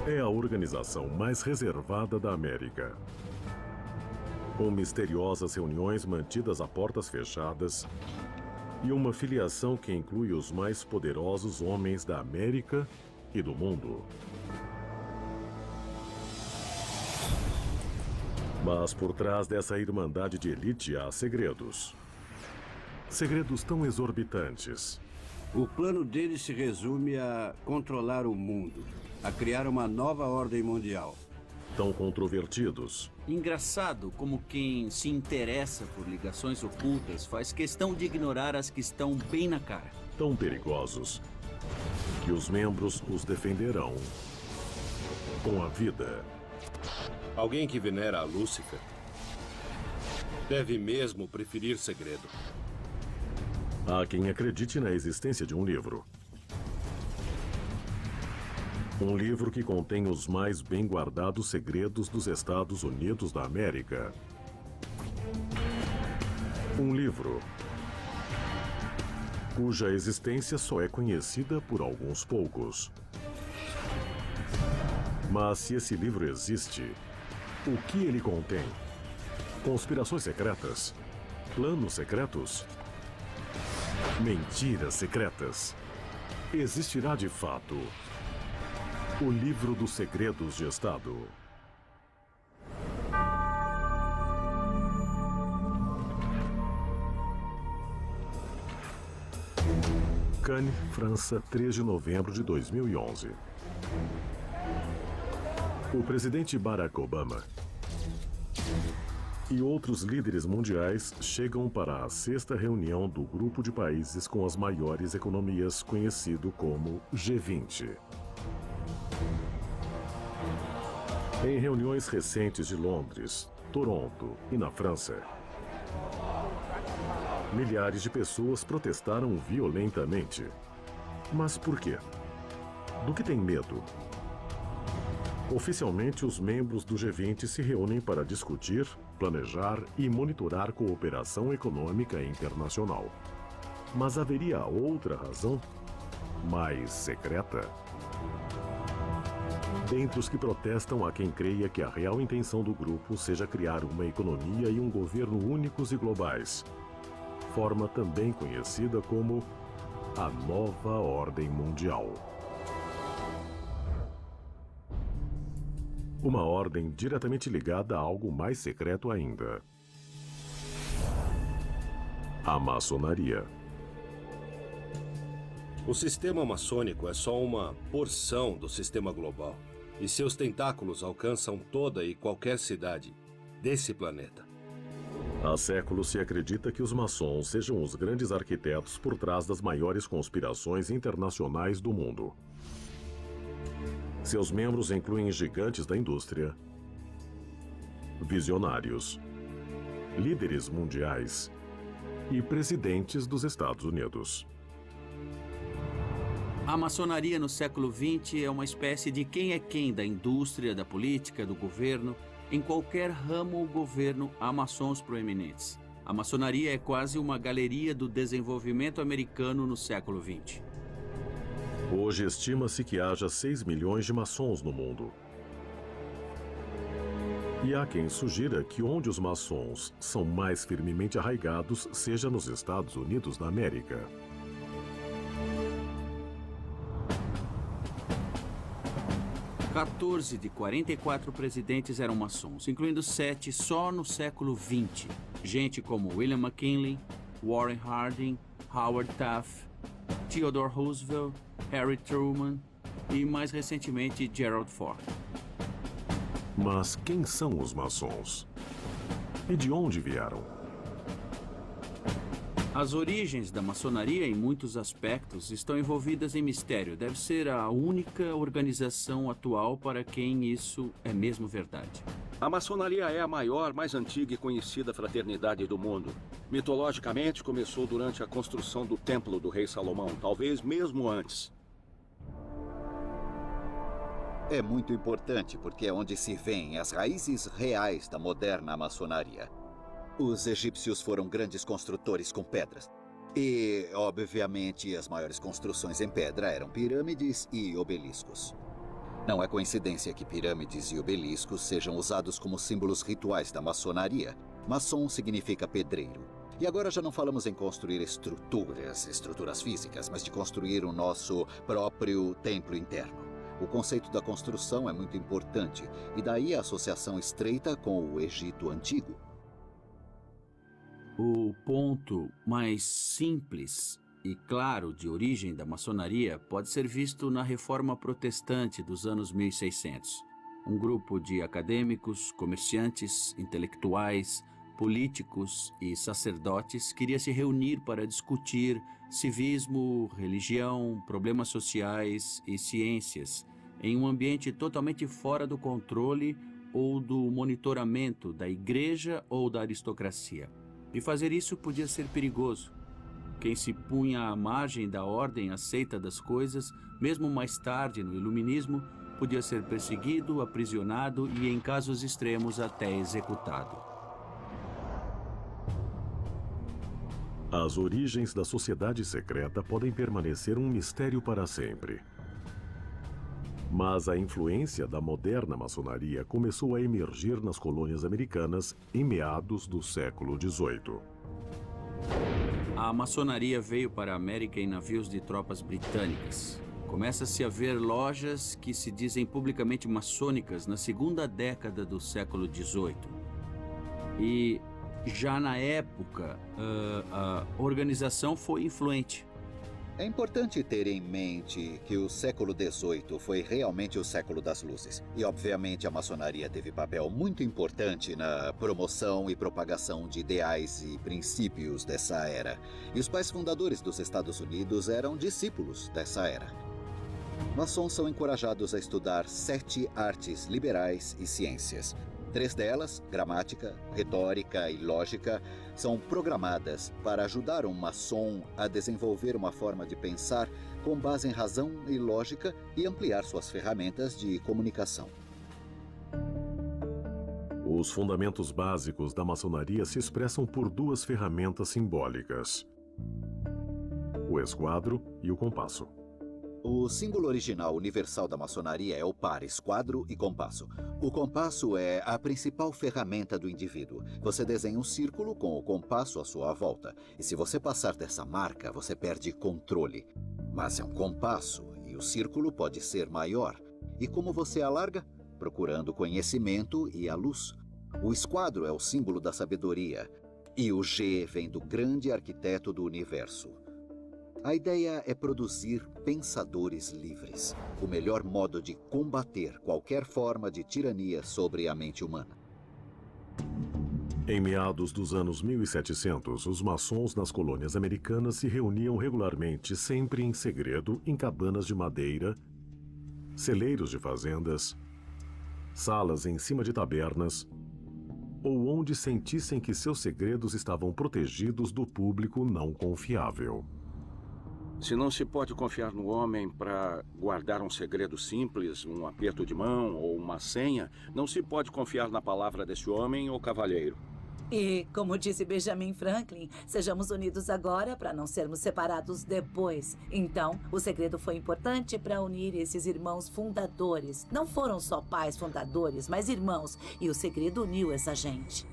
É a organização mais reservada da América. Com misteriosas reuniões mantidas a portas fechadas e uma filiação que inclui os mais poderosos homens da América e do mundo. Mas por trás dessa irmandade de elite há segredos. Segredos tão exorbitantes. O plano deles se resume a controlar o mundo, a criar uma nova ordem mundial. Tão controvertidos. Engraçado como quem se interessa por ligações ocultas faz questão de ignorar as que estão bem na cara. Tão perigosos que os membros os defenderão com a vida. Alguém que venera a Lúcifer deve mesmo preferir segredo. Há quem acredite na existência de um livro. Um livro que contém os mais bem guardados segredos dos Estados Unidos da América. Um livro cuja existência só é conhecida por alguns poucos. Mas se esse livro existe, o que ele contém? Conspirações secretas? Planos secretos? Mentiras secretas? Existirá de fato o livro dos segredos de Estado? Cannes, França, 3 de novembro de 2011. O presidente Barack Obama e outros líderes mundiais chegam para a 6ª reunião do grupo de países com as maiores economias, conhecido como G20. Em reuniões recentes de Londres, Toronto e na França, milhares de pessoas protestaram violentamente. Mas por quê? Do que têm medo? Oficialmente, os membros do G20 se reúnem para discutir, planejar e monitorar cooperação econômica internacional. Mas haveria outra razão? Mais secreta? Dentre os que protestam, há quem creia que a real intenção do grupo seja criar uma economia e um governo únicos e globais, forma também conhecida como a Nova Ordem Mundial. Uma ordem diretamente ligada a algo mais secreto ainda: a maçonaria. O sistema maçônico é só uma porção do sistema global, e seus tentáculos alcançam toda e qualquer cidade desse planeta. Há séculos se acredita que os maçons sejam os grandes arquitetos por trás das maiores conspirações internacionais do mundo. Seus membros incluem gigantes da indústria, visionários, líderes mundiais e presidentes dos Estados Unidos. A maçonaria no século XX é uma espécie de quem é quem da indústria, da política, do governo. Em qualquer ramo ou governo, há maçons proeminentes. A maçonaria é quase uma galeria do desenvolvimento americano no século XX. Hoje estima-se que haja 6 milhões de maçons no mundo. E há quem sugira que onde os maçons são mais firmemente arraigados seja nos Estados Unidos da América. Quatorze de 44 presidentes eram maçons, incluindo 7 só no século XX. Gente como William McKinley, Warren Harding, Howard Taft, Theodore Roosevelt, Harry Truman e, mais recentemente, Gerald Ford. Mas quem são os maçons? E de onde vieram? As origens da maçonaria, em muitos aspectos, estão envolvidas em mistério. Deve ser a única organização atual para quem isso é mesmo verdade. A maçonaria é a maior, mais antiga e conhecida fraternidade do mundo. Mitologicamente, começou durante a construção do Templo do Rei Salomão, talvez mesmo antes. É muito importante porque é onde se vêem as raízes reais da moderna maçonaria. Os egípcios foram grandes construtores com pedras. E, obviamente, as maiores construções em pedra eram pirâmides e obeliscos. Não é coincidência que pirâmides e obeliscos sejam usados como símbolos rituais da maçonaria. Maçom significa pedreiro. E agora já não falamos em construir estruturas físicas, mas de construir o nosso próprio templo interno. O conceito da construção é muito importante, e daí a associação estreita com o Egito Antigo. O ponto mais simples e claro de origem da maçonaria pode ser visto na Reforma Protestante dos anos 1600. Um grupo de acadêmicos, comerciantes, intelectuais, políticos e sacerdotes queria se reunir para discutir civismo, religião, problemas sociais e ciências em um ambiente totalmente fora do controle ou do monitoramento da igreja ou da aristocracia. E fazer isso podia ser perigoso. Quem se punha à margem da ordem aceita das coisas, mesmo mais tarde no Iluminismo, podia ser perseguido, aprisionado e, em casos extremos, até executado. As origens da sociedade secreta podem permanecer um mistério para sempre. Mas a influência da moderna maçonaria começou a emergir nas colônias americanas em meados do século XVIII. A maçonaria veio para a América em navios de tropas britânicas. Começa-se a ver lojas que se dizem publicamente maçônicas na segunda década do século XVIII. E já na época, a organização foi influente. É importante ter em mente que o século XVIII foi realmente o século das luzes. E, obviamente, a maçonaria teve papel muito importante na promoção e propagação de ideais e princípios dessa era. E os pais fundadores dos Estados Unidos eram discípulos dessa era. Maçons são encorajados a estudar 7 artes liberais e ciências. 3 delas, gramática, retórica e lógica, são programadas para ajudar um maçom a desenvolver uma forma de pensar com base em razão e lógica e ampliar suas ferramentas de comunicação. Os fundamentos básicos da maçonaria se expressam por 2 ferramentas simbólicas: o esquadro e o compasso. O símbolo original universal da maçonaria é o par esquadro e compasso. O compasso é a principal ferramenta do indivíduo. Você desenha um círculo com o compasso à sua volta. E se você passar dessa marca, você perde controle. Mas é um compasso e o círculo pode ser maior. E como você alarga? Procurando conhecimento e a luz. O esquadro é o símbolo da sabedoria. E o G vem do grande arquiteto do universo. A ideia é produzir pensadores livres, o melhor modo de combater qualquer forma de tirania sobre a mente humana. Em meados dos anos 1700, os maçons nas colônias americanas se reuniam regularmente, sempre em segredo, em cabanas de madeira, celeiros de fazendas, salas em cima de tabernas, ou onde sentissem que seus segredos estavam protegidos do público não confiável. Se não se pode confiar no homem para guardar um segredo simples, um aperto de mão ou uma senha, não se pode confiar na palavra desse homem ou cavalheiro. E, como disse Benjamin Franklin, sejamos unidos agora para não sermos separados depois. Então, o segredo foi importante para unir esses irmãos fundadores. Não foram só pais fundadores, mas irmãos. E o segredo uniu essa gente.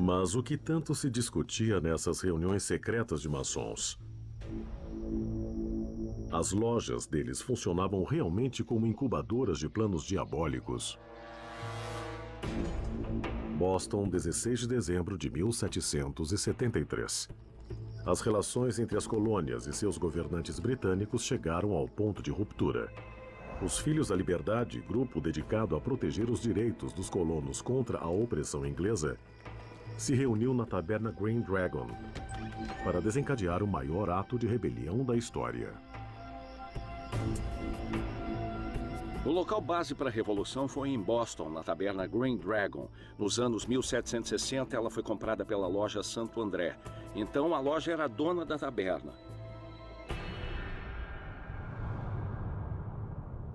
Mas o que tanto se discutia nessas reuniões secretas de maçons? As lojas deles funcionavam realmente como incubadoras de planos diabólicos. Boston, 16 de dezembro de 1773. As relações entre as colônias e seus governantes britânicos chegaram ao ponto de ruptura. Os Filhos da Liberdade, grupo dedicado a proteger os direitos dos colonos contra a opressão inglesa, se reuniu na taberna Green Dragon para desencadear o maior ato de rebelião da história. O local base para a Revolução foi em Boston, na taberna Green Dragon. Nos anos 1760, ela foi comprada pela loja Santo André. Então, a loja era dona da taberna.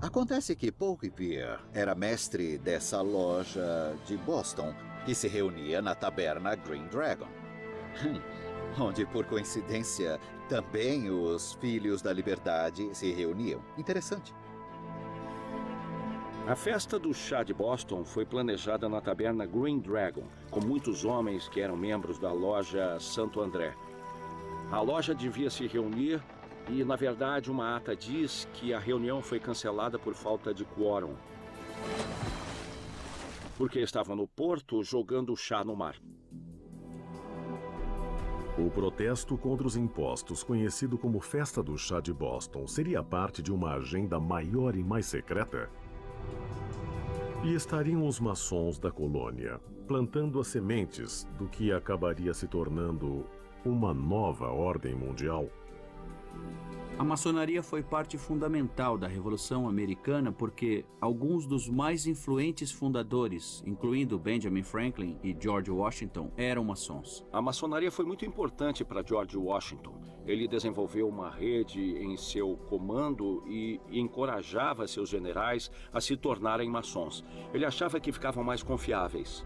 Acontece que Paul Revere era mestre dessa loja de Boston, que se reunia na taberna Green Dragon. Onde, por coincidência, também os Filhos da Liberdade se reuniam. Interessante. A festa do chá de Boston foi planejada na taberna Green Dragon, com muitos homens que eram membros da loja Santo André. A loja devia se reunir e, na verdade, uma ata diz que a reunião foi cancelada por falta de quórum, porque estavam no porto jogando chá no mar. O protesto contra os impostos, conhecido como Festa do Chá de Boston, seria parte de uma agenda maior e mais secreta? E estariam os maçons da colônia plantando as sementes do que acabaria se tornando uma nova ordem mundial? A maçonaria foi parte fundamental da Revolução Americana porque alguns dos mais influentes fundadores, incluindo Benjamin Franklin e George Washington, eram maçons. A maçonaria foi muito importante para George Washington. Ele desenvolveu uma rede em seu comando e encorajava seus generais a se tornarem maçons. Ele achava que ficavam mais confiáveis.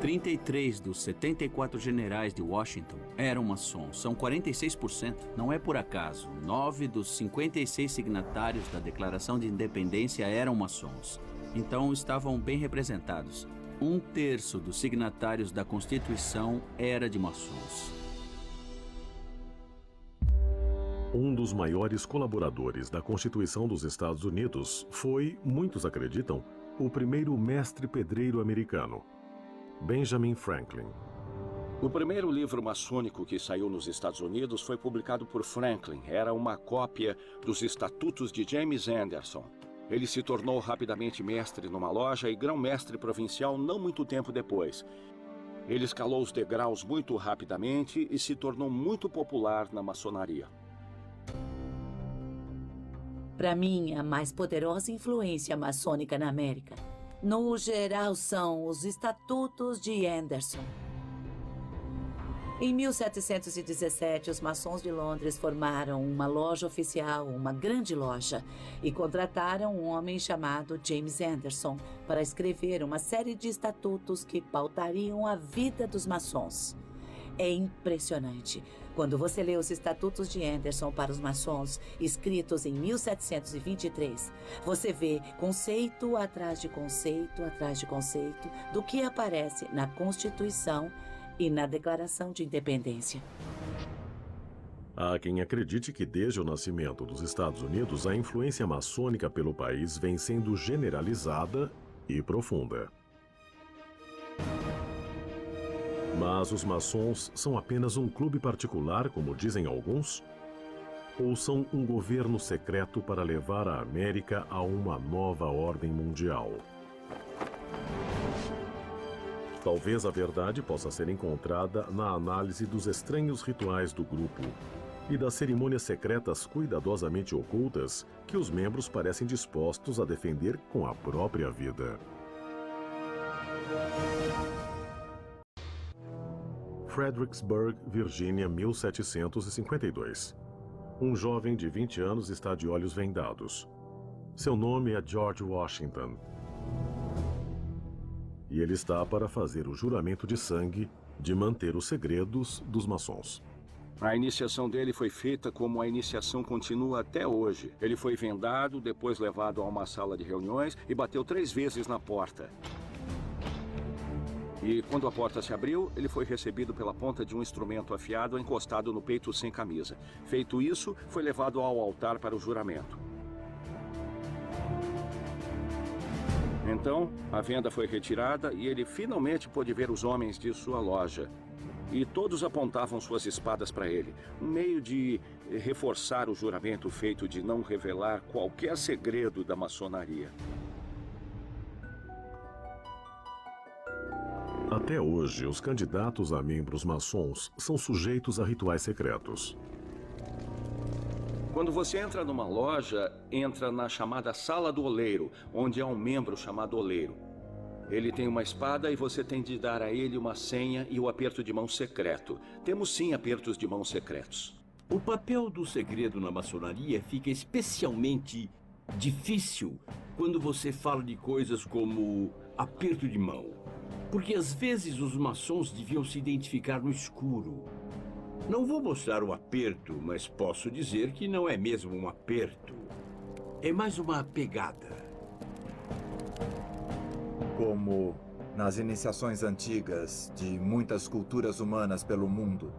33 dos 74 generais de Washington eram maçons. São 46%. Não é por acaso. 9 dos 56 signatários da Declaração de Independência eram maçons. Então estavam bem representados. 1/3 dos signatários da Constituição era de maçons. Um dos maiores colaboradores da Constituição dos Estados Unidos foi, muitos acreditam, o primeiro mestre pedreiro americano, Benjamin Franklin. O primeiro livro maçônico que saiu nos Estados Unidos foi publicado por Franklin. Era uma cópia dos Estatutos de James Anderson. Ele se tornou rapidamente mestre numa loja e grão-mestre provincial não muito tempo depois. Ele escalou os degraus muito rapidamente e se tornou muito popular na maçonaria. Para mim, a mais poderosa influência maçônica na América, no geral, são os Estatutos de Anderson. Em 1717, os maçons de Londres formaram uma loja oficial, uma grande loja, e contrataram um homem chamado James Anderson para escrever uma série de estatutos que pautariam a vida dos maçons. É impressionante. Quando você lê os Estatutos de Anderson para os maçons, escritos em 1723, você vê conceito atrás de conceito atrás de conceito do que aparece na Constituição e na Declaração de Independência. Há quem acredite que desde o nascimento dos Estados Unidos, a influência maçônica pelo país vem sendo generalizada e profunda. Mas os maçons são apenas um clube particular, como dizem alguns? Ou são um governo secreto para levar a América a uma nova ordem mundial? Talvez a verdade possa ser encontrada na análise dos estranhos rituais do grupo e das cerimônias secretas cuidadosamente ocultas que os membros parecem dispostos a defender com a própria vida. Fredericksburg, Virgínia, 1752. Um jovem de 20 anos está de olhos vendados. Seu nome é George Washington. E ele está para fazer o juramento de sangue de manter os segredos dos maçons. A iniciação dele foi feita como a iniciação continua até hoje. Ele foi vendado, depois levado a uma sala de reuniões e bateu 3 vezes na porta. E quando a porta se abriu, ele foi recebido pela ponta de um instrumento afiado encostado no peito sem camisa. Feito isso, foi levado ao altar para o juramento. Então, a venda foi retirada e ele finalmente pôde ver os homens de sua loja. E todos apontavam suas espadas para ele, um meio de reforçar o juramento feito de não revelar qualquer segredo da maçonaria. Até hoje, os candidatos a membros maçons são sujeitos a rituais secretos. Quando você entra numa loja, entra na chamada Sala do Oleiro, onde há um membro chamado Oleiro. Ele tem uma espada e você tem de dar a ele uma senha e o aperto de mão secreto. Temos sim apertos de mão secretos. O papel do segredo na maçonaria fica especialmente difícil quando você fala de coisas como aperto de mão. Porque às vezes os maçons deviam se identificar no escuro. Não vou mostrar o aperto, mas posso dizer que não é mesmo um aperto. É mais uma pegada. Como nas iniciações antigas de muitas culturas humanas pelo mundo,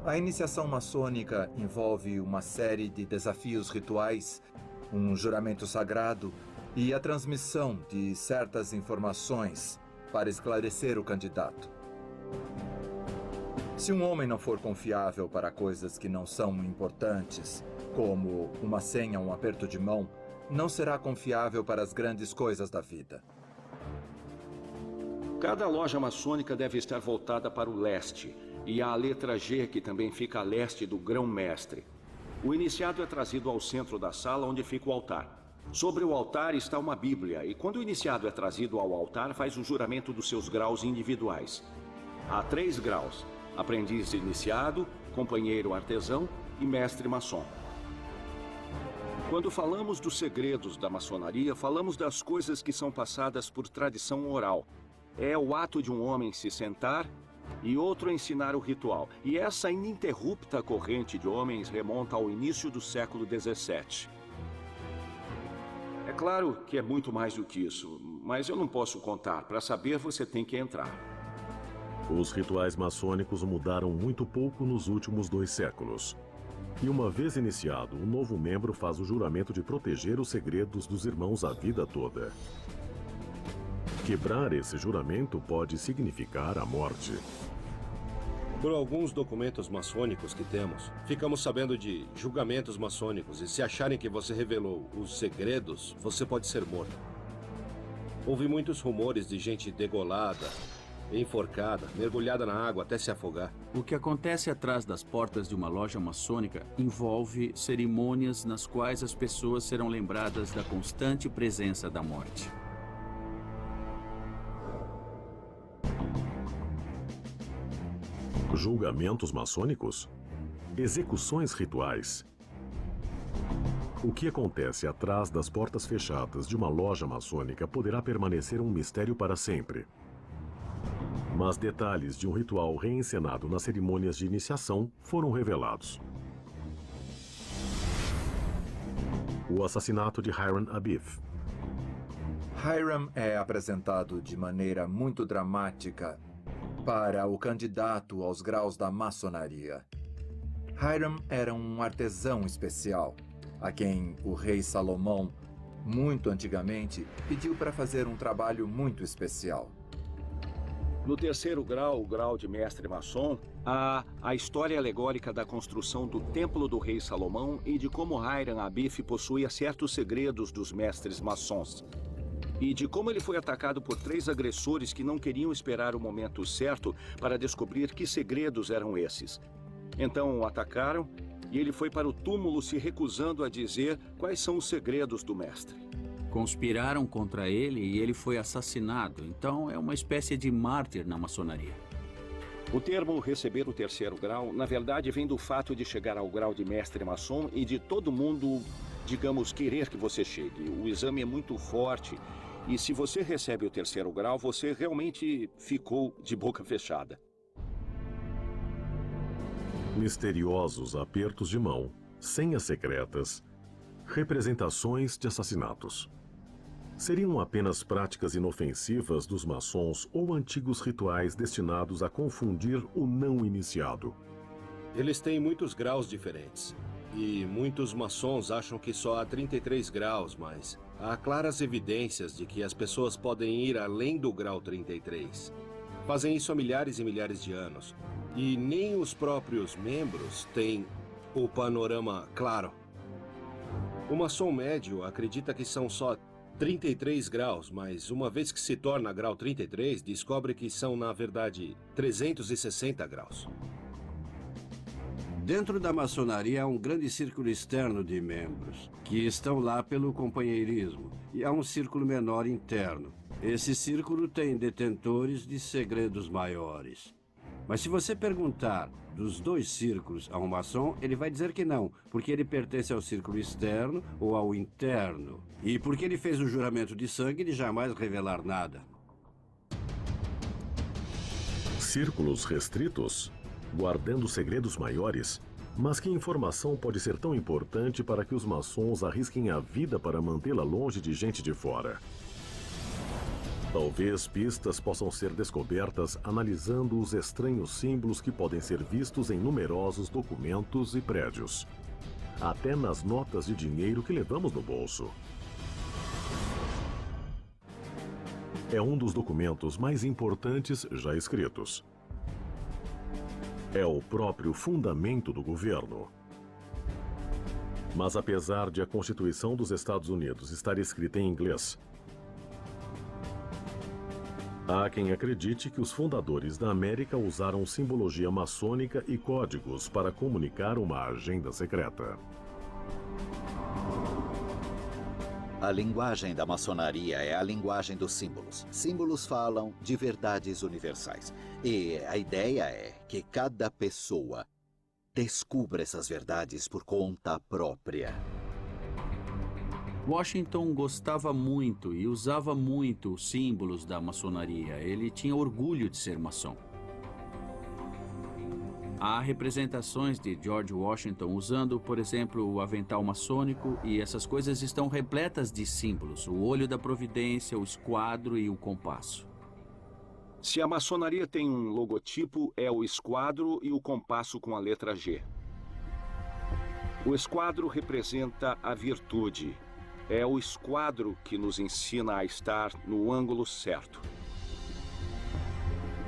a iniciação maçônica envolve uma série de desafios rituais, um juramento sagrado e a transmissão de certas informações para esclarecer o candidato. Se um homem não for confiável para coisas que não são importantes, como uma senha ou um aperto de mão, não será confiável para as grandes coisas da vida. Cada loja maçônica deve estar voltada para o leste, e há a letra G, que também fica a leste do grão-mestre. O iniciado é trazido ao centro da sala, onde fica o altar. Sobre o altar está uma Bíblia, e quando o iniciado é trazido ao altar, faz o juramento dos seus graus individuais. Há 3 graus: aprendiz iniciado, companheiro artesão e mestre maçom. Quando falamos dos segredos da maçonaria, falamos das coisas que são passadas por tradição oral. É o ato de um homem se sentar e outro ensinar o ritual. E essa ininterrupta corrente de homens remonta ao início do século XVII. É claro que é muito mais do que isso, mas eu não posso contar. Para saber, você tem que entrar. Os rituais maçônicos mudaram muito pouco nos últimos 2 séculos. E uma vez iniciado, o novo membro faz o juramento de proteger os segredos dos irmãos a vida toda. Quebrar esse juramento pode significar a morte. Por alguns documentos maçônicos que temos, ficamos sabendo de julgamentos maçônicos, e se acharem que você revelou os segredos, você pode ser morto. Houve muitos rumores de gente degolada, enforcada, mergulhada na água até se afogar. O que acontece atrás das portas de uma loja maçônica envolve cerimônias nas quais as pessoas serão lembradas da constante presença da morte. Julgamentos maçônicos? Execuções rituais? O que acontece atrás das portas fechadas de uma loja maçônica poderá permanecer um mistério para sempre. Mas detalhes de um ritual reencenado nas cerimônias de iniciação foram revelados. O assassinato de Hiram Abiff. Hiram é apresentado de maneira muito dramática para o candidato aos graus da maçonaria. Hiram era um artesão especial, a quem o rei Salomão, muito antigamente, pediu para fazer um trabalho muito especial. No 3º grau, o grau de mestre maçom, há a história alegórica da construção do Templo do Rei Salomão e de como Hiram Abiff possuía certos segredos dos mestres maçons. E de como ele foi atacado por 3 agressores que não queriam esperar o momento certo para descobrir que segredos eram esses. Então o atacaram e ele foi para o túmulo se recusando a dizer quais são os segredos do mestre. Conspiraram contra ele e ele foi assassinado, então é uma espécie de mártir na maçonaria. O termo receber o 3º grau, na verdade, vem do fato de chegar ao grau de mestre maçom e de todo mundo, digamos, querer que você chegue. O exame é muito forte e se você recebe o 3º grau, você realmente ficou de boca fechada. Misteriosos apertos de mão, senhas secretas, representações de assassinatos. Seriam apenas práticas inofensivas dos maçons ou antigos rituais destinados a confundir o não iniciado? Eles têm muitos graus diferentes. E muitos maçons acham que só há 33 graus, mas há claras evidências de que as pessoas podem ir além do grau 33. Fazem isso há milhares e milhares de anos. E nem os próprios membros têm o panorama claro. O maçom médio acredita que são só 33 graus, mas uma vez que se torna grau 33, descobre que são, na verdade, 360 graus. Dentro da maçonaria há um grande círculo externo de membros, que estão lá pelo companheirismo, e há um círculo menor interno. Esse círculo tem detentores de segredos maiores. Mas se você perguntar dos 2 círculos a um maçom, ele vai dizer que não, porque ele pertence ao círculo externo ou ao interno. E porque ele fez o juramento de sangue de jamais revelar nada. Círculos restritos? Guardando segredos maiores? Mas que informação pode ser tão importante para que os maçons arrisquem a vida para mantê-la longe de gente de fora? Talvez pistas possam ser descobertas analisando os estranhos símbolos que podem ser vistos em numerosos documentos e prédios, até nas notas de dinheiro que levamos no bolso. É um dos documentos mais importantes já escritos. É o próprio fundamento do governo. Mas apesar de a Constituição dos Estados Unidos estar escrita em inglês, há quem acredite que os fundadores da América usaram simbologia maçônica e códigos para comunicar uma agenda secreta. A linguagem da maçonaria é a linguagem dos símbolos. Símbolos falam de verdades universais. E a ideia é que cada pessoa descubra essas verdades por conta própria. Washington gostava muito e usava muito os símbolos da maçonaria. Ele tinha orgulho de ser maçom. Há representações de George Washington usando, por exemplo, o avental maçônico, e essas coisas estão repletas de símbolos: o olho da providência, o esquadro e o compasso. Se a maçonaria tem um logotipo, é o esquadro e o compasso com a letra G. O esquadro representa a virtude. É o esquadro que nos ensina a estar no ângulo certo.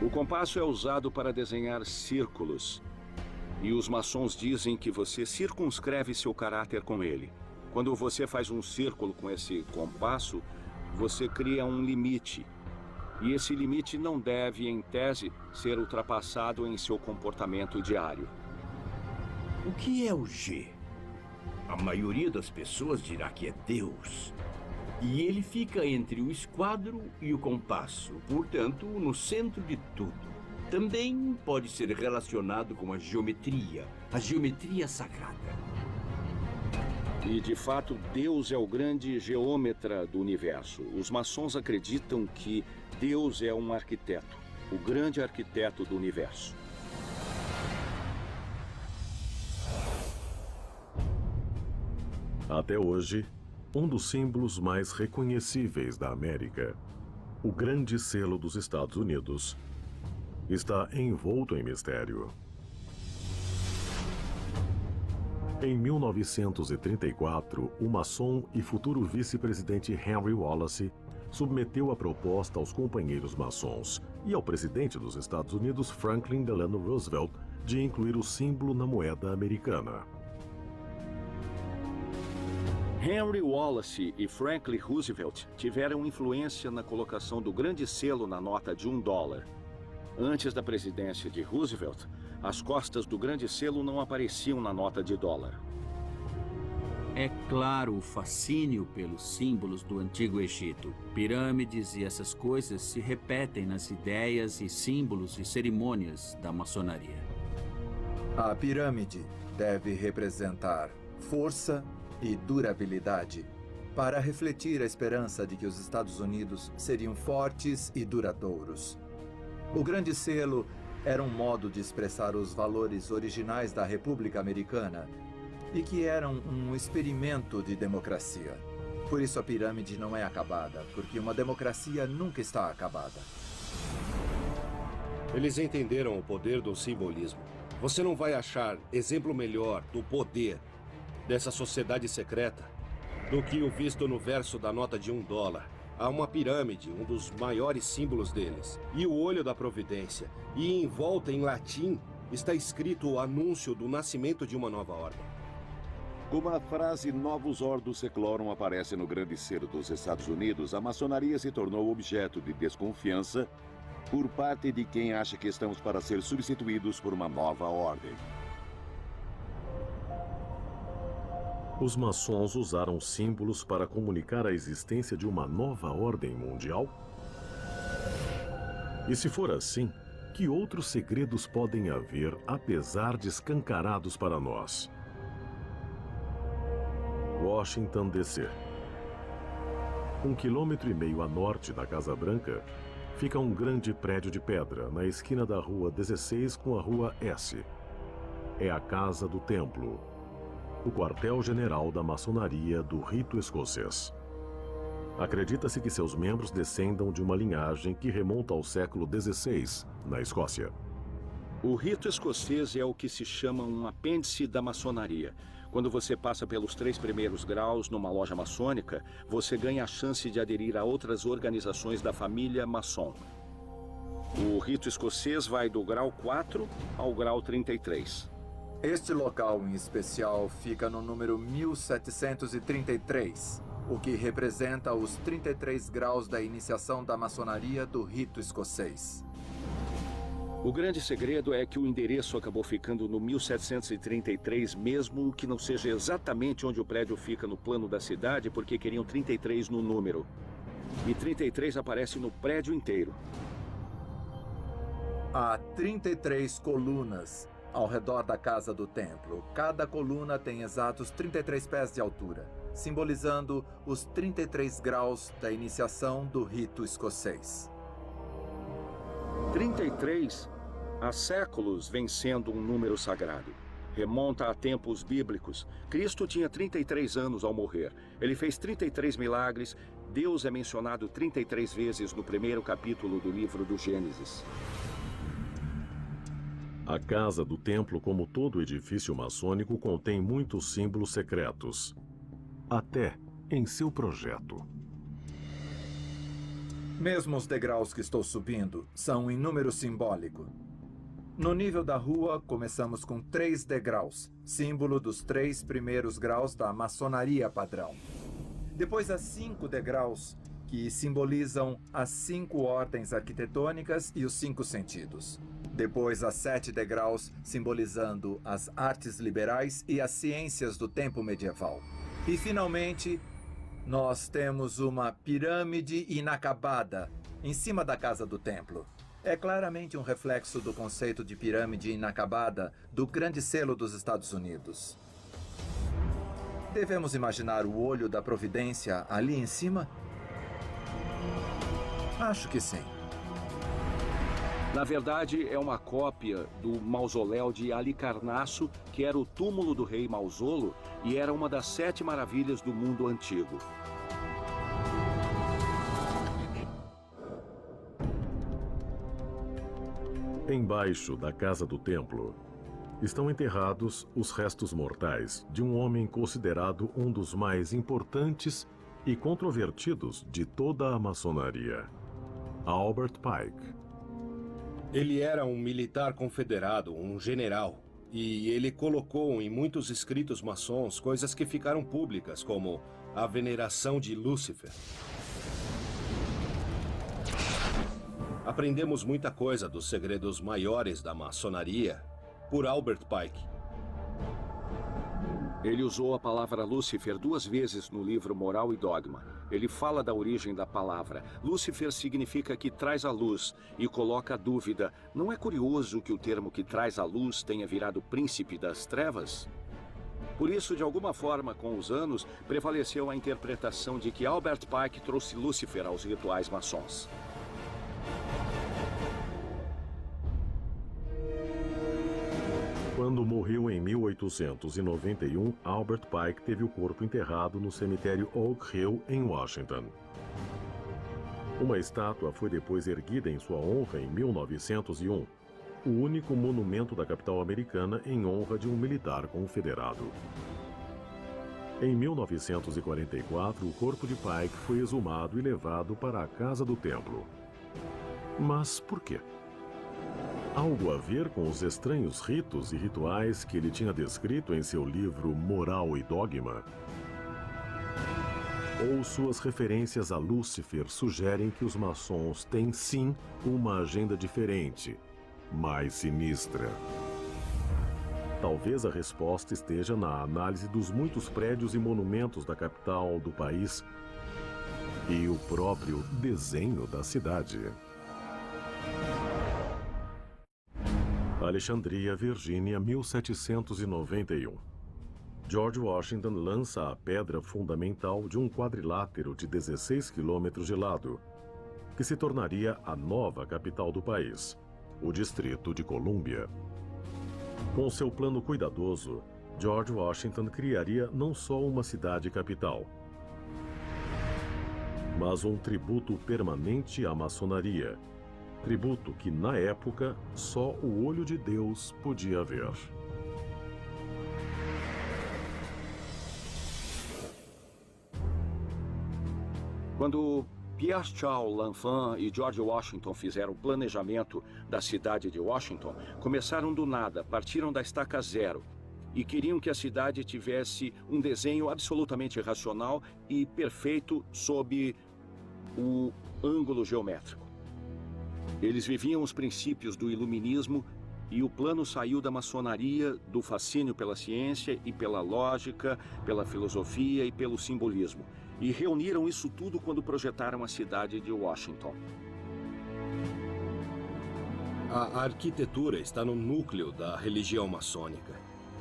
O compasso é usado para desenhar círculos. E os maçons dizem que você circunscreve seu caráter com ele. Quando você faz um círculo com esse compasso, você cria um limite. E esse limite não deve, em tese, ser ultrapassado em seu comportamento diário. O que é o G? A maioria das pessoas dirá que é Deus. E ele fica entre o esquadro e o compasso, portanto, no centro de tudo. Também pode ser relacionado com a geometria sagrada. E, de fato, Deus é o grande geômetra do universo. Os maçons acreditam que Deus é um arquiteto, o grande arquiteto do universo. Até hoje, um dos símbolos mais reconhecíveis da América, o grande selo dos Estados Unidos, está envolto em mistério. Em 1934, o maçom e futuro vice-presidente Henry Wallace submeteu a proposta aos companheiros maçons e ao presidente dos Estados Unidos, Franklin Delano Roosevelt, de incluir o símbolo na moeda americana. Henry Wallace e Franklin Roosevelt tiveram influência na colocação do grande selo na nota de $1. Antes da presidência de Roosevelt, as costas do grande selo não apareciam na nota de $. É claro o fascínio pelos símbolos do Antigo Egito. Pirâmides e essas coisas se repetem nas ideias e símbolos e cerimônias da maçonaria. A pirâmide deve representar força e durabilidade, para refletir a esperança de que os Estados Unidos seriam fortes e duradouros. O grande selo era um modo de expressar os valores originais da República Americana e que eram um experimento de democracia. Por isso a pirâmide não é acabada, porque uma democracia nunca está acabada. Eles entenderam o poder do simbolismo. Você não vai achar exemplo melhor do poder dessa sociedade secreta do que o visto no verso da nota de $1. Há uma pirâmide, um dos maiores símbolos deles, e o olho da providência. E em volta, em latim, está escrito o anúncio do nascimento de uma nova ordem. Como a frase Novus Ordo Seclorum aparece no grande selo dos Estados Unidos, a maçonaria se tornou objeto de desconfiança por parte de quem acha que estamos para ser substituídos por uma nova ordem. Os maçons usaram símbolos para comunicar a existência de uma nova ordem mundial? E se for assim, que outros segredos podem haver, apesar de escancarados para nós? Washington, D.C. 1,5 km a norte da Casa Branca, fica um grande prédio de pedra na esquina da Rua 16 com a Rua S. É a Casa do Templo, o quartel-general da maçonaria do rito escocês. Acredita-se que seus membros descendam de uma linhagem que remonta ao século XVI, na Escócia. O rito escocês é o que se chama um apêndice da maçonaria. Quando você passa pelos 3 primeiros graus numa loja maçônica, você ganha a chance de aderir a outras organizações da família maçom. O rito escocês vai do grau 4 ao grau 33. Este local em especial fica no número 1733, o que representa os 33 graus da iniciação da maçonaria do rito escocês. O grande segredo é que o endereço acabou ficando no 1733, mesmo que não seja exatamente onde o prédio fica no plano da cidade, porque queriam 33 no número. E 33 aparece no prédio inteiro. Há 33 colunas ao redor da Casa do Templo. Cada coluna tem exatos 33 pés de altura, simbolizando os 33 graus da iniciação do rito escocês. 33, há séculos, vem sendo um número sagrado. Remonta a tempos bíblicos. Cristo tinha 33 anos ao morrer. Ele fez 33 milagres. Deus é mencionado 33 vezes no primeiro capítulo do livro do Gênesis. A Casa do Templo, como todo edifício maçônico, contém muitos símbolos secretos. Até em seu projeto. Mesmo os degraus que estou subindo são em número simbólico. No nível da rua, começamos com 3 degraus, símbolo dos 3 primeiros graus da maçonaria padrão. Depois há 5 degraus, que simbolizam as 5 ordens arquitetônicas e os 5 sentidos. Depois há 7 degraus, simbolizando as artes liberais e as ciências do tempo medieval. E, finalmente, nós temos uma pirâmide inacabada em cima da Casa do Templo. É claramente um reflexo do conceito de pirâmide inacabada do Grande Selo dos Estados Unidos. Devemos imaginar o olho da providência ali em cima? Acho que sim. Na verdade, é uma cópia do mausoléu de Halicarnasso, que era o túmulo do rei Mausolo e era uma das 7 maravilhas do mundo antigo. Embaixo da Casa do Templo estão enterrados os restos mortais de um homem considerado um dos mais importantes e controvertidos de toda a maçonaria, Albert Pike. Ele era um militar confederado, um general, e ele colocou em muitos escritos maçons coisas que ficaram públicas, como a veneração de Lúcifer. Aprendemos muita coisa dos segredos maiores da maçonaria por Albert Pike. Ele usou a palavra Lúcifer 2 vezes no livro Moral e Dogma. Ele fala da origem da palavra. Lúcifer significa que traz a luz e coloca a dúvida. Não é curioso que o termo que traz a luz tenha virado príncipe das trevas? Por isso, de alguma forma, com os anos, prevaleceu a interpretação de que Albert Pike trouxe Lúcifer aos rituais maçons. Quando morreu em 1891, Albert Pike teve o corpo enterrado no cemitério Oak Hill, em Washington. Uma estátua foi depois erguida em sua honra em 1901, o único monumento da capital americana em honra de um militar confederado. Em 1944, o corpo de Pike foi exumado e levado para a Casa do Templo. Mas por quê? Algo a ver com os estranhos ritos e rituais que ele tinha descrito em seu livro Moral e Dogma? Ou suas referências a Lúcifer sugerem que os maçons têm sim uma agenda diferente, mais sinistra? Talvez a resposta esteja na análise dos muitos prédios e monumentos da capital do país e o próprio desenho da cidade. Alexandria, Virgínia, 1791. George Washington lança a pedra fundamental de um quadrilátero de 16 quilômetros de lado, que se tornaria a nova capital do país, o Distrito de Colômbia. Com seu plano cuidadoso, George Washington criaria não só uma cidade capital, mas um tributo permanente à maçonaria. Tributo que, na época, só o olho de Deus podia ver. Quando Pierre-Charles L'Enfant e George Washington fizeram o planejamento da cidade de Washington, começaram do nada, partiram da estaca zero e queriam que a cidade tivesse um desenho absolutamente racional e perfeito sob o ângulo geométrico. Eles viviam os princípios do iluminismo e o plano saiu da maçonaria, do fascínio pela ciência e pela lógica, pela filosofia e pelo simbolismo. E reuniram isso tudo quando projetaram a cidade de Washington. A arquitetura está no núcleo da religião maçônica.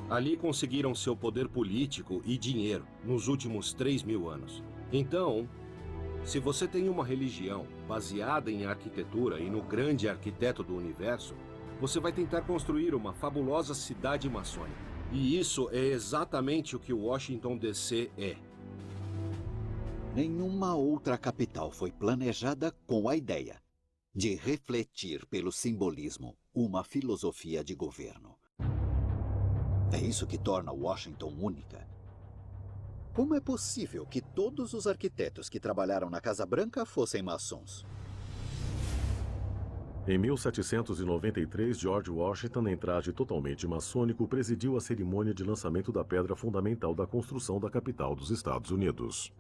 Ali conseguiram seu poder político e dinheiro nos últimos 3.000 anos. Então, se você tem uma religião baseada em arquitetura e no grande arquiteto do universo, você vai tentar construir uma fabulosa cidade maçônica. E isso é exatamente o que o Washington DC é. Nenhuma outra capital foi planejada com a ideia de refletir pelo simbolismo uma filosofia de governo. É isso que torna Washington única. Como é possível que todos os arquitetos que trabalharam na Casa Branca fossem maçons? Em 1793, George Washington, em traje totalmente maçônico, presidiu a cerimônia de lançamento da pedra fundamental da construção da capital dos Estados Unidos.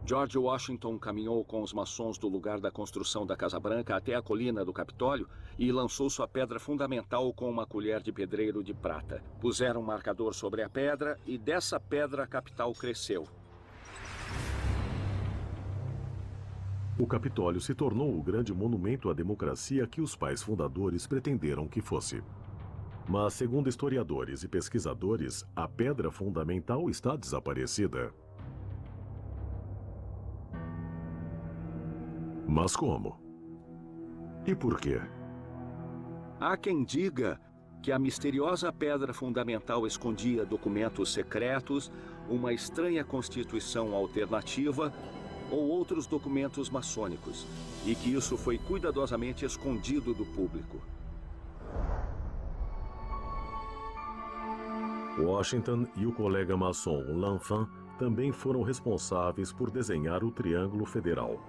George Washington caminhou com os maçons do lugar da construção da Casa Branca até a colina do Capitólio e lançou sua pedra fundamental com uma colher de pedreiro de prata. Puseram um marcador sobre a pedra e dessa pedra a capital cresceu. O Capitólio se tornou o grande monumento à democracia que os pais fundadores pretenderam que fosse. Mas, segundo historiadores e pesquisadores, a pedra fundamental está desaparecida. Mas como? E por quê? Há quem diga que a misteriosa pedra fundamental escondia documentos secretos, uma estranha constituição alternativa ou outros documentos maçônicos, e que isso foi cuidadosamente escondido do público. Washington e o colega maçom L'Enfant também foram responsáveis por desenhar o Triângulo Federal,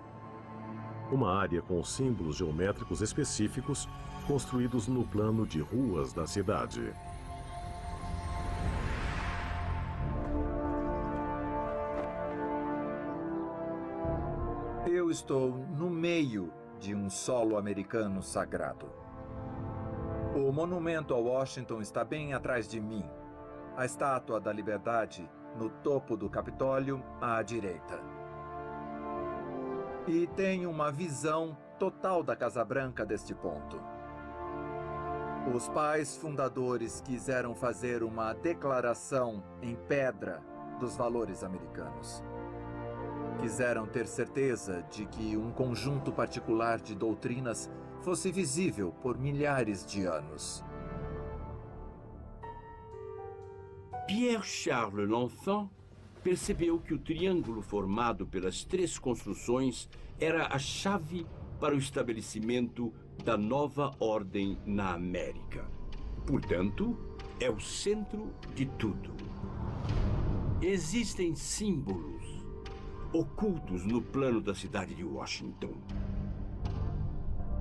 uma área com símbolos geométricos específicos construídos no plano de ruas da cidade. Eu estou no meio de um solo americano sagrado. O monumento a Washington está bem atrás de mim. A Estátua da Liberdade no topo do Capitólio à direita. E tenho uma visão total da Casa Branca deste ponto. Os pais fundadores quiseram fazer uma declaração em pedra dos valores americanos. Quiseram ter certeza de que um conjunto particular de doutrinas fosse visível por milhares de anos. Pierre-Charles L'Enfant percebeu que o triângulo formado pelas três construções era a chave para o estabelecimento da nova ordem na América. Portanto, é o centro de tudo. Existem símbolos ocultos no plano da cidade de Washington.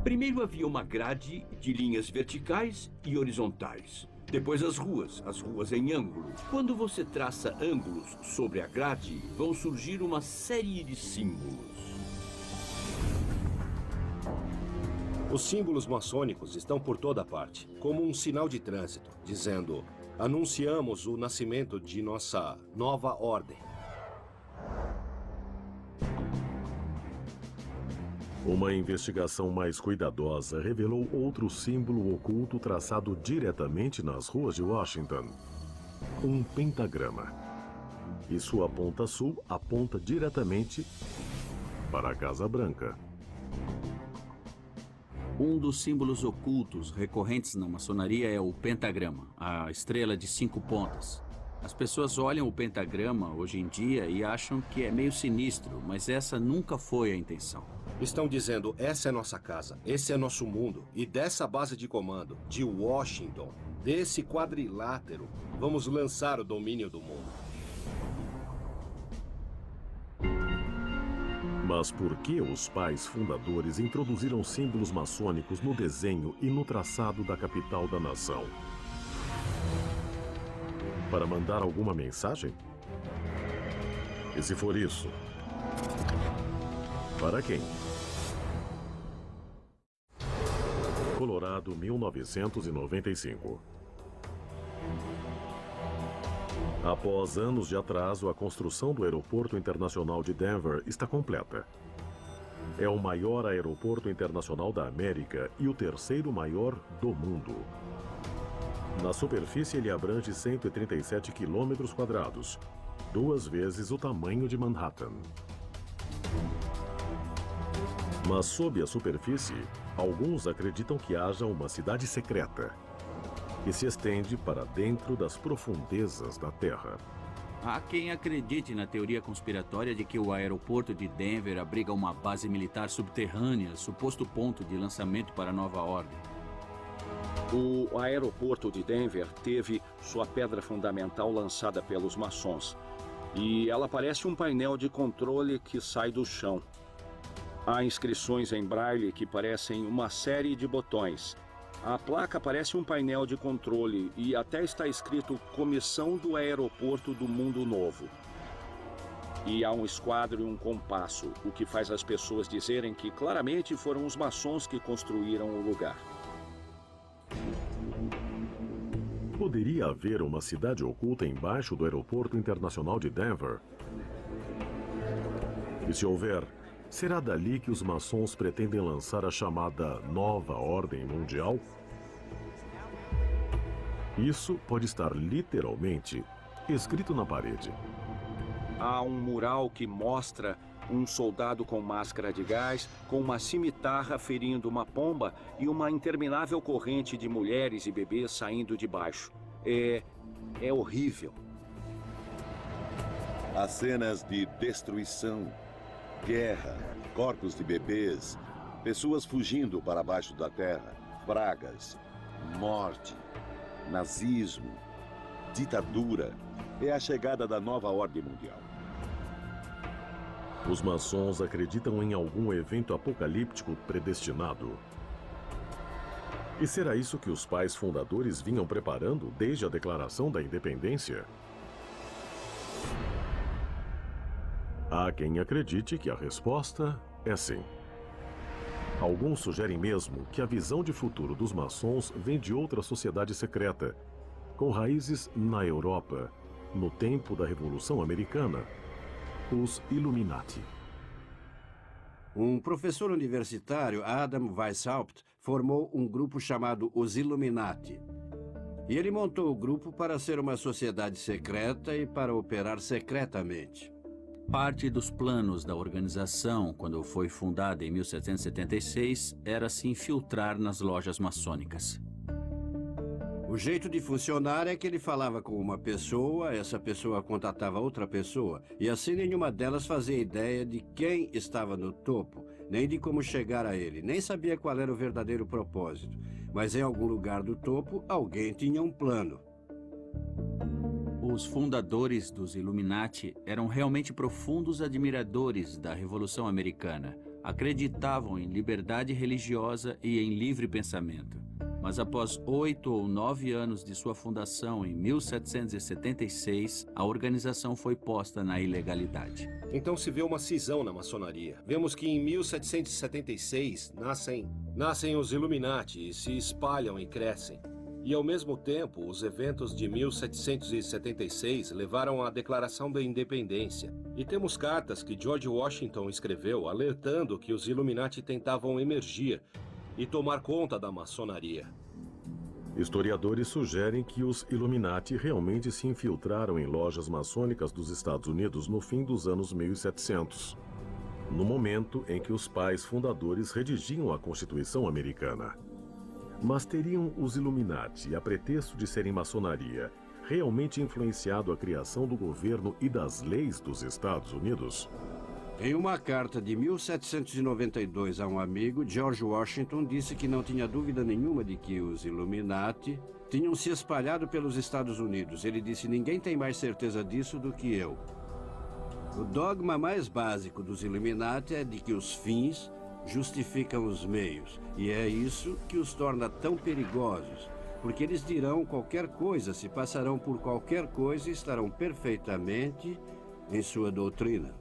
Primeiro havia uma grade de linhas verticais e horizontais. Depois as ruas em ângulo. Quando você traça ângulos sobre a grade, vão surgir uma série de símbolos. Os símbolos maçônicos estão por toda parte, como um sinal de trânsito, dizendo: anunciamos o nascimento de nossa nova ordem. Uma investigação mais cuidadosa revelou outro símbolo oculto traçado diretamente nas ruas de Washington. Um pentagrama. E sua ponta sul aponta diretamente para a Casa Branca. Um dos símbolos ocultos recorrentes na maçonaria é o pentagrama, a estrela de 5 pontas. As pessoas olham o pentagrama hoje em dia e acham que é meio sinistro, mas essa nunca foi a intenção. Estão dizendo, essa é nossa casa, esse é nosso mundo, e dessa base de comando, de Washington, desse quadrilátero, vamos lançar o domínio do mundo. Mas por que os pais fundadores introduziram símbolos maçônicos no desenho e no traçado da capital da nação? Para mandar alguma mensagem? E se for isso, para quem? Colorado, 1995. Após anos de atraso, a construção do Aeroporto Internacional de Denver está completa. É o maior aeroporto internacional da América e o terceiro maior do mundo. Na superfície, ele abrange 137 quilômetros quadrados, 2 vezes o tamanho de Manhattan. Mas sob a superfície, alguns acreditam que haja uma cidade secreta, que se estende para dentro das profundezas da Terra. Há quem acredite na teoria conspiratória de que o aeroporto de Denver abriga uma base militar subterrânea, suposto ponto de lançamento para a nova ordem. O aeroporto de Denver teve sua pedra fundamental lançada pelos maçons, e ela parece um painel de controle que sai do chão. Há inscrições em braille que parecem uma série de botões. A placa parece um painel de controle e até está escrito Comissão do Aeroporto do Mundo Novo. E há um esquadro e um compasso, o que faz as pessoas dizerem que claramente foram os maçons que construíram o lugar. Poderia haver uma cidade oculta embaixo do Aeroporto Internacional de Denver? E se houver, será dali que os maçons pretendem lançar a chamada Nova Ordem Mundial? Isso pode estar literalmente escrito na parede. Há um mural que mostra um soldado com máscara de gás, com uma cimitarra ferindo uma pomba e uma interminável corrente de mulheres e bebês saindo de baixo. É horrível. As cenas de destruição, guerra, corpos de bebês, pessoas fugindo para baixo da terra, pragas, morte, nazismo, ditadura. É a chegada da nova ordem mundial. Os maçons acreditam em algum evento apocalíptico predestinado. E será isso que os pais fundadores vinham preparando desde a Declaração da Independência? Há quem acredite que a resposta é sim. Alguns sugerem mesmo que a visão de futuro dos maçons vem de outra sociedade secreta, com raízes na Europa, no tempo da Revolução Americana, os Illuminati. Um professor universitário, Adam Weishaupt, formou um grupo chamado os Illuminati. E ele montou o grupo para ser uma sociedade secreta e para operar secretamente. Parte dos planos da organização, quando foi fundada em 1776, era se infiltrar nas lojas maçônicas. O jeito de funcionar é que ele falava com uma pessoa, essa pessoa contatava outra pessoa, e assim nenhuma delas fazia ideia de quem estava no topo, nem de como chegar a ele, nem sabia qual era o verdadeiro propósito. Mas em algum lugar do topo, alguém tinha um plano. Os fundadores dos Illuminati eram realmente profundos admiradores da Revolução Americana. Acreditavam em liberdade religiosa e em livre pensamento. Mas após 8 ou 9 anos de sua fundação, em 1776, a organização foi posta na ilegalidade. Então se vê uma cisão na maçonaria. Vemos que em 1776 nascem os Illuminati e se espalham e crescem. E ao mesmo tempo, os eventos de 1776 levaram à Declaração da Independência. E temos cartas que George Washington escreveu alertando que os Illuminati tentavam emergir e tomar conta da maçonaria. Historiadores sugerem que os Illuminati realmente se infiltraram em lojas maçônicas dos Estados Unidos no fim dos anos 1700, no momento em que os pais fundadores redigiam a Constituição Americana. Mas teriam os Illuminati, a pretexto de serem maçonaria, realmente influenciado a criação do governo e das leis dos Estados Unidos? Em uma carta de 1792 a um amigo, George Washington disse que não tinha dúvida nenhuma de que os Illuminati tinham se espalhado pelos Estados Unidos. Ele disse: ninguém tem mais certeza disso do que eu. O dogma mais básico dos Illuminati é de que os fins justificam os meios. E é isso que os torna tão perigosos, porque eles dirão qualquer coisa, se passarão por qualquer coisa e estarão perfeitamente em sua doutrina.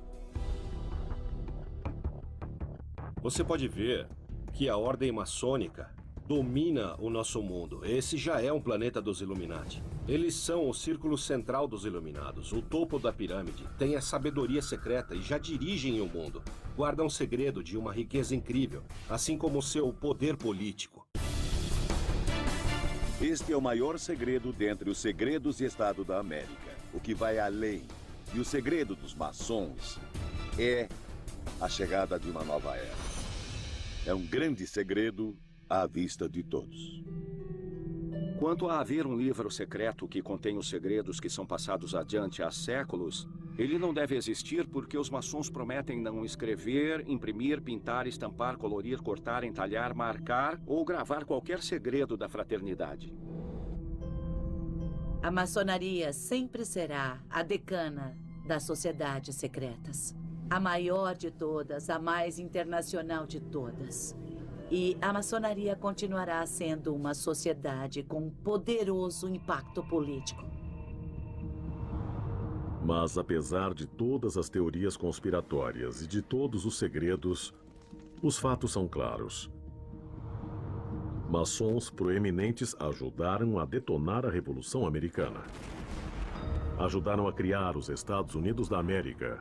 Você pode ver que a ordem maçônica domina o nosso mundo. Esse já é um planeta dos Illuminati. Eles são o círculo central dos Iluminados, o topo da pirâmide, têm a sabedoria secreta e já dirigem o mundo. Guardam um segredo de uma riqueza incrível, assim como o seu poder político. Este é o maior segredo dentre os segredos de Estado da América, o que vai além. E o segredo dos maçons é a chegada de uma nova era. É um grande segredo à vista de todos. Quanto a haver um livro secreto que contém os segredos que são passados adiante há séculos, ele não deve existir porque os maçons prometem não escrever, imprimir, pintar, estampar, colorir, cortar, entalhar, marcar ou gravar qualquer segredo da fraternidade. A maçonaria sempre será a decana das sociedades secretas. A maior de todas, a mais internacional de todas. E a maçonaria continuará sendo uma sociedade com um poderoso impacto político. Mas apesar de todas as teorias conspiratórias e de todos os segredos, os fatos são claros. Maçons proeminentes ajudaram a detonar a Revolução Americana. Ajudaram a criar os Estados Unidos da América.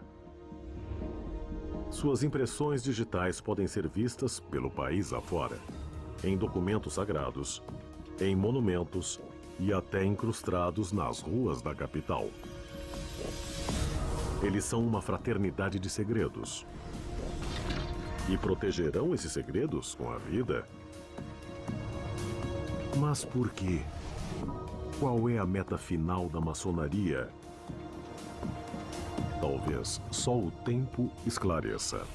Suas impressões digitais podem ser vistas pelo país afora, em documentos sagrados, em monumentos e até incrustados nas ruas da capital. Eles são uma fraternidade de segredos. E protegerão esses segredos com a vida? Mas por quê? Qual é a meta final da maçonaria? Talvez só o tempo esclareça.